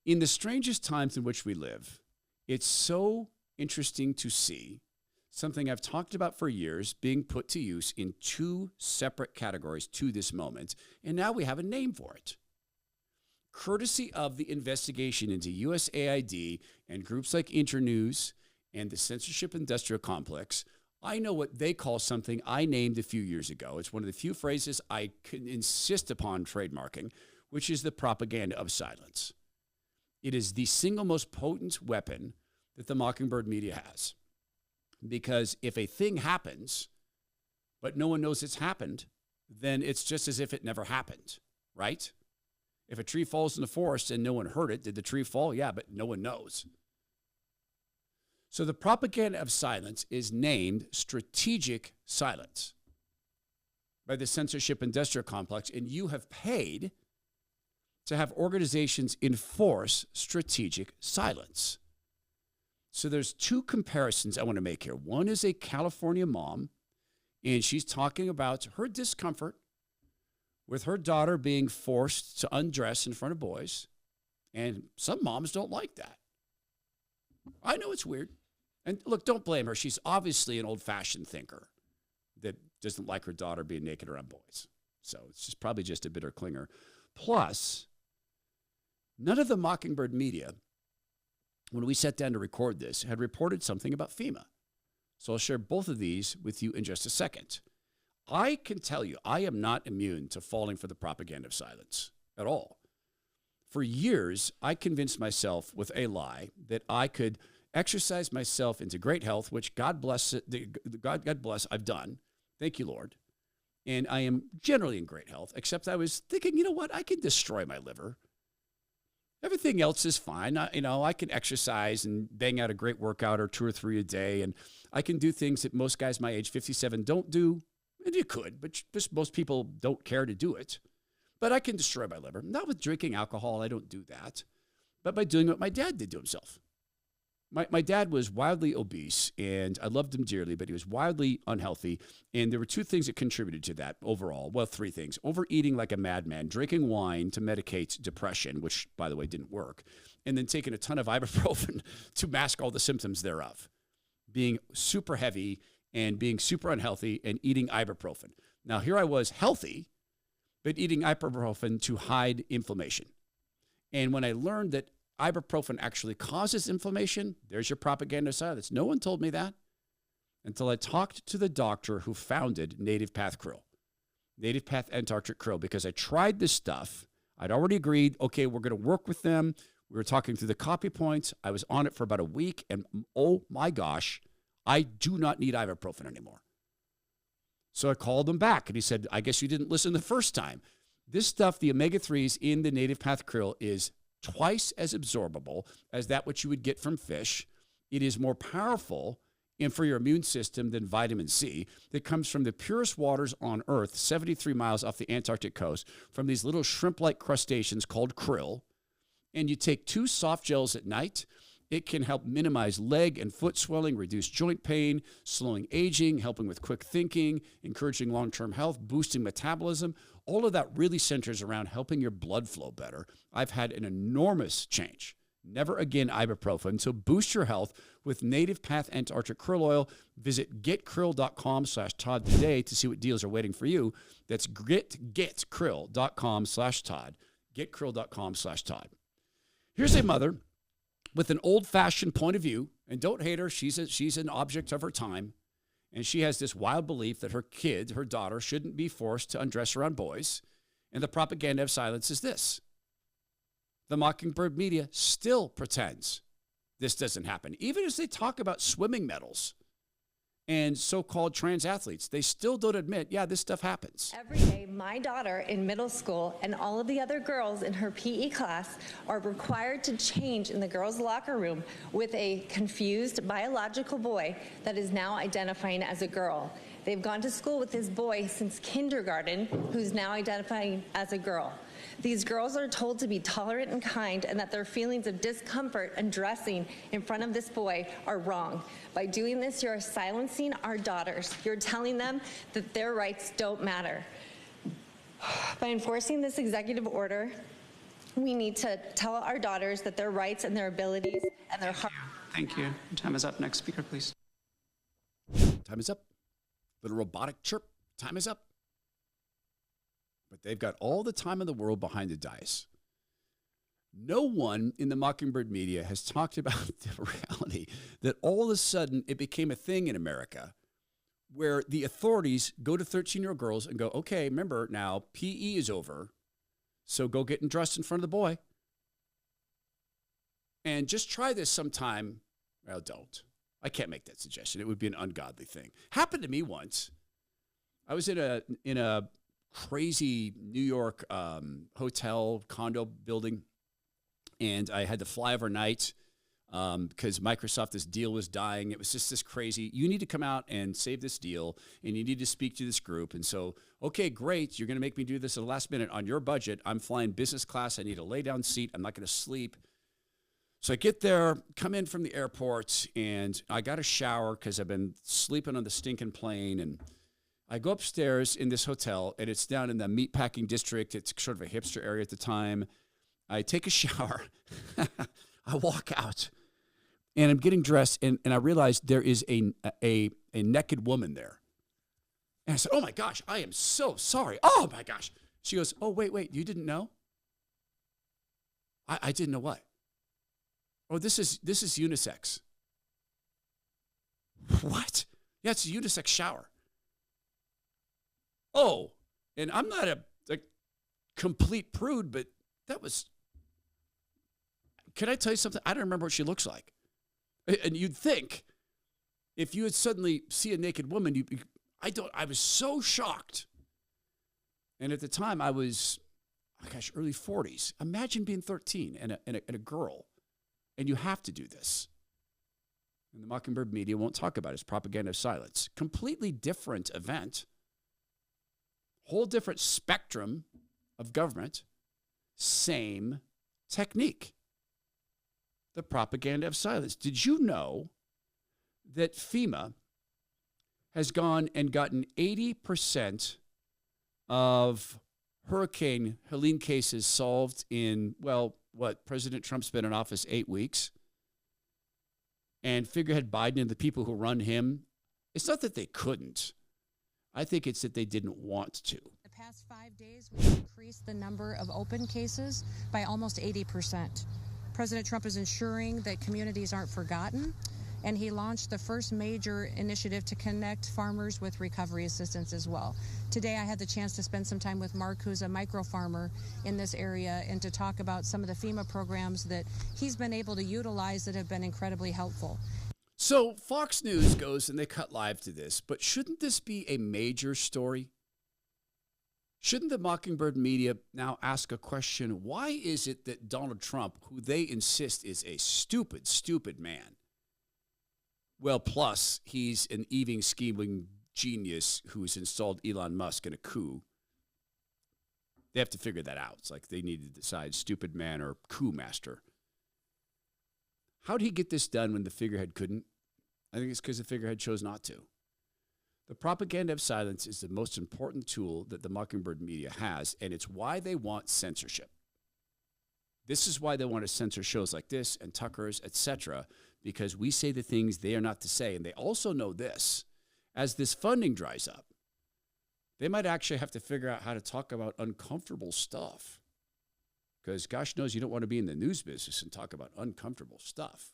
In the strangest times in which we live, it's so interesting to see something I've talked about for years being put to use in two separate categories to this moment, and now we have a name for it. Courtesy of the investigation into USAID and groups like Internews and the censorship industrial complex, I know what they call something I named a few years ago. It's one of the few phrases I can insist upon trademarking, which is the propaganda of silence. It is the single most potent weapon that the Mockingbird media has. Because if a thing happens, but no one knows it's happened, then it's just as if it never happened, right? If a tree falls in the forest and no one heard it, did the tree fall? Yeah, but no one knows. So the propaganda of silence is named strategic silence by the censorship industrial complex, and you have paid to have organizations enforce strategic silence. So there's two comparisons I want to make here. One is a California mom, and she's talking about her discomfort with her daughter being forced to undress in front of boys. And some moms don't like that. I know it's weird. And look, don't blame her. She's obviously an old-fashioned thinker that doesn't like her daughter being naked around boys. So it's just probably just a bitter clinger. Plus, none of the Mockingbird media, when we sat down to record this, had reported something about FEMA. So I'll share both of these with you in just a second. I can tell you, I am not immune to falling for the propaganda of silence at all. For years, I convinced myself with a lie that I could exercise myself into great health, which God bless, God bless, I've done. Thank you, Lord. And I am generally in great health, except I was thinking, you know what, I can destroy my liver. Everything else is fine. I can exercise and bang out a great workout or 2 or 3 a day, and I can do things that most guys my age, 57, don't do. And you could, but just most people don't care to do it. But I can destroy my liver. Not with drinking alcohol, I don't do that. But by doing what my dad did to himself. My dad was wildly obese, and I loved him dearly, but he was wildly unhealthy. And there were 2 things that contributed to that overall. Well, 3 things. Overeating like a madman, drinking wine to medicate depression, which, by the way, didn't work, and then taking a ton of ibuprofen to mask all the symptoms thereof. Being super heavy and being super unhealthy and eating ibuprofen. Now, here I was healthy, but eating ibuprofen to hide inflammation. And when I learned that ibuprofen actually causes inflammation, there's your propaganda of silence. No one told me that until I talked to the doctor who founded Native Path Krill, Native Path Antarctic Krill, because I tried this stuff. I'd already agreed, okay, we're going to work with them. We were talking through the copy points. I was on it for about a week, and oh my gosh, I do not need ibuprofen anymore. So I called him back, and he said, I guess you didn't listen the first time. This stuff, the omega-3s in the Native Path Krill, is twice as absorbable as that which you would get from fish. It is more powerful and for your immune system than vitamin C that comes from the purest waters on Earth, 73 miles off the Antarctic coast, from these little shrimp-like crustaceans called krill. And you take 2 soft gels at night. It can help minimize leg and foot swelling, reduce joint pain, slowing aging, helping with quick thinking, encouraging long-term health, boosting metabolism. All of that really centers around helping your blood flow better. I've had an enormous change. Never again ibuprofen. So boost your health with Native Path Antarctic Krill Oil. Visit getkrill.com/Todd today to see what deals are waiting for you. That's getkrill.com/Todd. Getkrill.com/Todd. Here's a mother with an old-fashioned point of view, and don't hate her. She's an object of her time, and she has this wild belief that her kid, her daughter, shouldn't be forced to undress around boys. And the propaganda of silence is this. The Mockingbird media still pretends this doesn't happen. Even as they talk about swimming medals and so-called trans athletes, they still don't admit, yeah, this stuff happens. Every day, my daughter in middle school and all of the other girls in her PE class are required to change in the girls' locker room with a confused biological boy that is now identifying as a girl. They've gone to school with this boy since kindergarten who's now identifying as a girl. These girls are told to be tolerant and kind, and that their feelings of discomfort and dressing in front of this boy are wrong. By doing this, you're silencing our daughters. You're telling them that their rights don't matter. By enforcing this executive order, We need to tell our daughters that their rights and their abilities and their heart. Thank you. Time is up. Next speaker, please. Time is up. Little robotic chirp. Time is up. But they've got all the time in the world behind the dais. No one in the Mockingbird media has talked about the reality that all of a sudden it became a thing in America where the authorities go to 13-year-old girls and go, okay, remember now, PE is over, so go get dressed in front of the boy. And just try this sometime. Well, don't. I can't make that suggestion. It would be an ungodly thing. Happened to me once. I was in a crazy New York hotel condo building, and I had to fly overnight because Microsoft, this deal was dying. It was just this crazy. You need to come out and save this deal, and you need to speak to this group. And so, okay, great. You're going to make me do this at the last minute on your budget. I'm flying business class. I need a lay-down seat. I'm not going to sleep. So I get there, come in from the airport, and I got a shower because I've been sleeping on the stinking plane. And I go upstairs in this hotel, and it's down in the meatpacking district. It's sort of a hipster area at the time. I take a shower. I walk out, and I'm getting dressed, and I realize there is a naked woman there. And I said, oh, my gosh, I am so sorry. Oh, my gosh. She goes, oh, wait, you didn't know? I didn't know what? Oh, this is unisex. What? Yeah, it's a unisex shower. Oh, and I'm not a complete prude, but that was, can I tell you something? I don't remember what she looks like. And you'd think if you would suddenly see a naked woman, I was so shocked. And at the time I was, early 40s. Imagine being 13 and a girl. And you have to do this. And the Mockingbird media won't talk about it. It's propaganda of silence. Completely different event. Whole different spectrum of government. Same technique. The propaganda of silence. Did you know that FEMA has gone and gotten 80% of Hurricane Helene cases solved in, President Trump's been in office 8 weeks. And figurehead Biden and the people who run him, it's not that they couldn't. I think it's that they didn't want to. The past 5 days, we've increased the number of open cases by almost 80%. President Trump is ensuring that communities aren't forgotten, and he launched the first major initiative to connect farmers with recovery assistance as well. Today, I had the chance to spend some time with Mark, who's a micro farmer in this area, and to talk about some of the FEMA programs that he's been able to utilize that have been incredibly helpful. So Fox News goes and they cut live to this, but shouldn't this be a major story? Shouldn't the Mockingbird media now ask a question? Why is it that Donald Trump, who they insist is a stupid, stupid man, well, plus he's an eving, scheming genius who's installed Elon Musk in a coup. They have to figure that out. It's like they need to decide stupid man or coup master. How did he get this done when the figurehead couldn't? I think it's because the figurehead chose not to. The propaganda of silence is the most important tool that the Mockingbird media has, and it's why they want censorship. This is why they want to censor shows like this and Tucker's, etc., because we say the things they are not to say. And they also know this. As this funding dries up, they might actually have to figure out how to talk about uncomfortable stuff. Because gosh knows you don't want to be in the news business and talk about uncomfortable stuff.